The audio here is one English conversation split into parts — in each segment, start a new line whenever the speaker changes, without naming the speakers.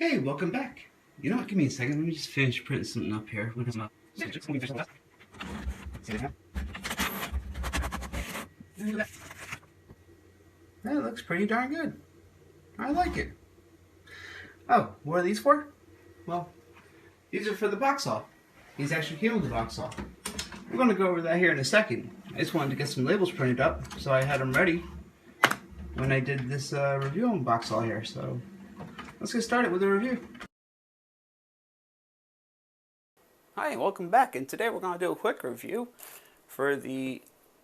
Hey, welcome back. You know what? Give me a second. Let me just finish printing something up here. That looks pretty darn good. I like it. Oh, what are these for? Well, these are for the box saw. He's actually healed the box saw. We're going to go over that here in a second. I just wanted to get some labels printed up, so I had them ready when I did this review on box saw here. So let's get started with the review. Hi, welcome back, and today we're going to do a quick review for the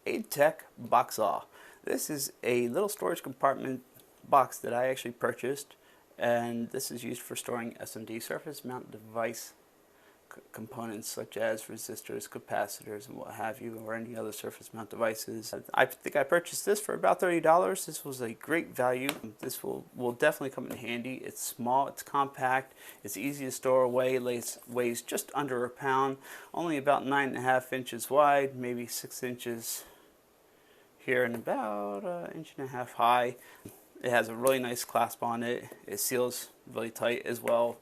AideTek box saw. This is a little storage compartment box that I actually purchased, and this is used for storing SMD, surface mount device components such as resistors, capacitors, and what have you, or any other surface mount devices. I think I purchased this for about $30. This was a great value. This will definitely come in handy. It's small, it's compact, it's easy to store away, weighs just under a pound, only about 9.5 inches wide, maybe 6 inches here, and about 1.5 inches high. It has a really nice clasp on it. It seals really tight as well.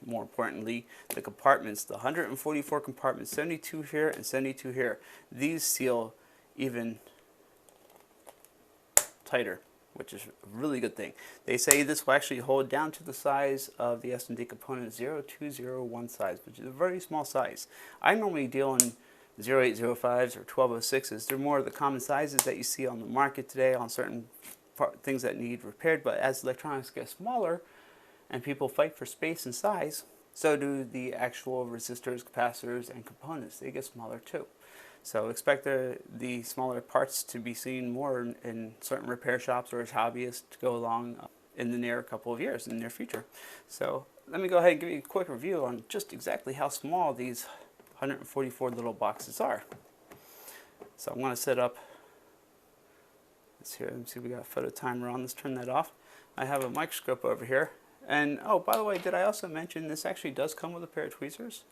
More importantly, the compartments, the 144 compartments, 72 here and 72 here, these seal even tighter, which is a really good thing. They say this will actually hold down to the size of the SMD component 0201 size, which is a very small size. I normally deal in 0805s or 1206s. They're more of the common sizes that you see on the market today on certain things that need repaired, but as electronics get smaller and people fight for space and size, so do the actual resistors, capacitors, and components. They get smaller too. So expect the smaller parts to be seen more in certain repair shops or as hobbyists to go along in the near couple of years, in the near future. So let me go ahead and give you a quick review on just exactly how small these 144 little boxes are. So I'm going to set up this here. Let me see, we got a photo timer on. Let's turn that off. I have a microscope over here. And oh, by the way, did I also mention this actually does come with a pair of tweezers?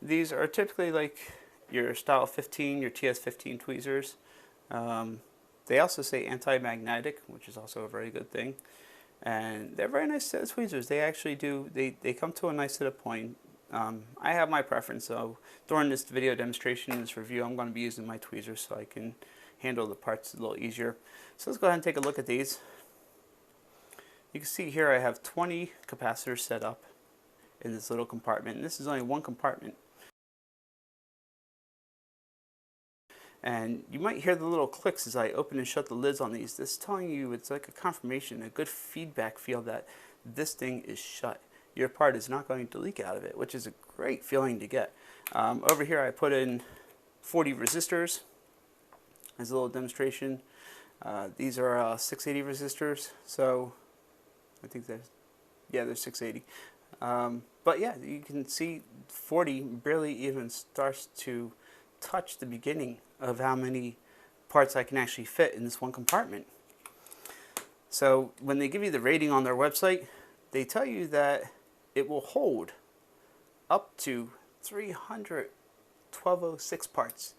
These are typically like your Style 15, your TS15 tweezers. They also say anti-magnetic, which is also a very good thing. And they're very nice set of tweezers. They actually do, they come to a nice set of point. I have my preference, so during this video demonstration, this review, I'm going to be using my tweezers so I can handle the parts a little easier. So let's go ahead and take a look at these. You can see here I have 20 capacitors set up in this little compartment, and this is only one compartment. And you might hear the little clicks as I open and shut the lids on these. This is telling you, it's like a confirmation, a good feedback feel that this thing is shut. Your part is not going to leak out of it, which is a great feeling to get. Over here I put in 40 resistors as a little demonstration. These are 680 resistors, so I think they're 680. But yeah, you can see 40 barely even starts to touch the beginning of how many parts I can actually fit in this one compartment. So when they give you the rating on their website, they tell you that it will hold up to 300 1206 parts.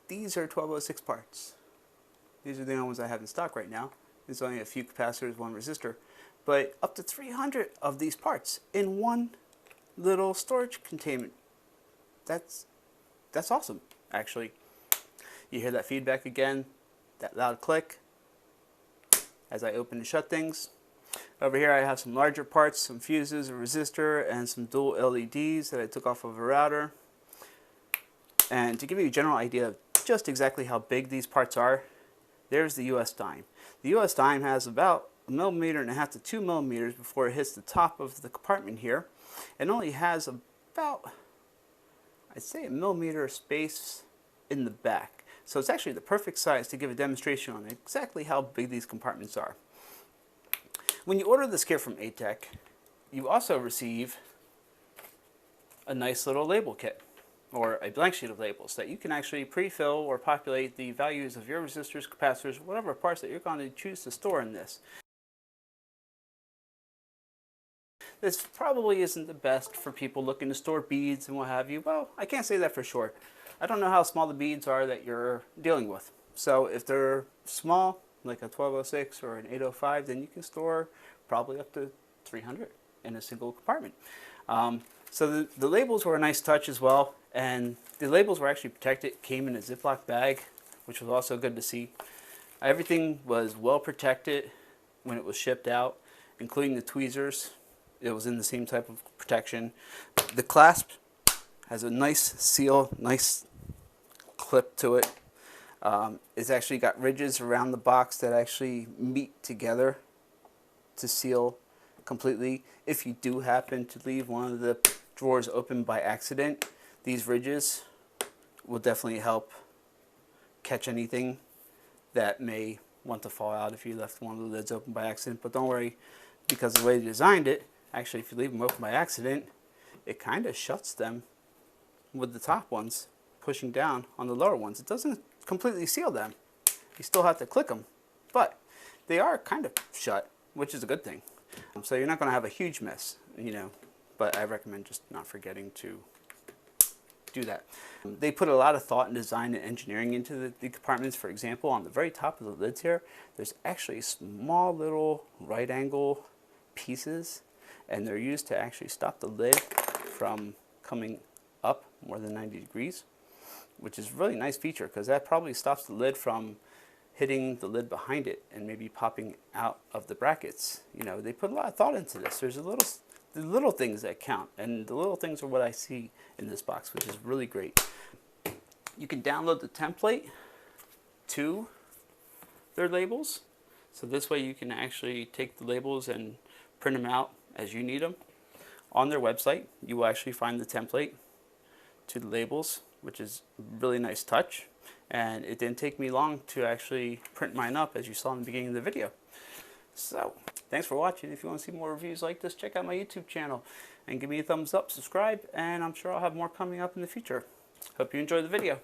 These are 1206 parts. These are the only ones I have in stock right now. There's only a few capacitors, one resistor. But up to 300 of these parts in one little storage containment. That's awesome, actually. You hear that feedback again, that loud click as I open and shut things. Over here I have some larger parts, some fuses, a resistor, and some dual LEDs that I took off of a router. And to give you a general idea of just exactly how big these parts are, there's the US dime. The US dime has about 1.5 millimeters to 2 millimeters before it hits the top of the compartment here, and only has about, I'd say, 1 millimeter of space in the back. So it's actually the perfect size to give a demonstration on exactly how big these compartments are. When you order this kit from AideTek, you also receive a nice little label kit, or a blank sheet of labels that you can actually pre-fill or populate the values of your resistors, capacitors, whatever parts that you're going to choose to store in this. This probably isn't the best for people looking to store beads and what have you. Well, I can't say that for sure. I don't know how small the beads are that you're dealing with. So if they're small, like a 1206 or an 805, then you can store probably up to 300. in a single compartment. So the labels were a nice touch as well, and the labels were actually protected, came in a Ziploc bag, which was also good to see. Everything was well protected when it was shipped out, including the tweezers. It was in the same type of protection. The clasp has a nice seal, nice clip to it. It's actually got ridges around the box that actually meet together to seal completely. If you do happen to leave one of the drawers open by accident, these ridges will definitely help catch anything that may want to fall out if you left one of the lids open by accident. But don't worry, because the way they designed it, actually if you leave them open by accident, it kind of shuts them with the top ones pushing down on the lower ones. It doesn't completely seal them. You still have to click them, but they are kind of shut, which is a good thing. So you're not going to have a huge mess, you know, but I recommend just not forgetting to do that. They put a lot of thought and design and engineering into the compartments. For example, on the very top of the lids here, there's actually small little right angle pieces, and they're used to actually stop the lid from coming up more than 90 degrees, which is a really nice feature because that probably stops the lid from hitting the lid behind it and maybe popping out of the brackets. You know, they put a lot of thought into this. There's the little things that count, and the little things are what I see in this box, which is really great. You can download the template to their labels, so this way you can actually take the labels and print them out as you need them. On their website, you will actually find the template to the labels, which is a really nice touch, and it didn't take me long to actually print mine up, as you saw in the beginning of the video. So, thanks for watching. If you want to see more reviews like this, check out my YouTube channel and give me a thumbs up, subscribe, and I'm sure I'll have more coming up in the future. Hope you enjoyed the video.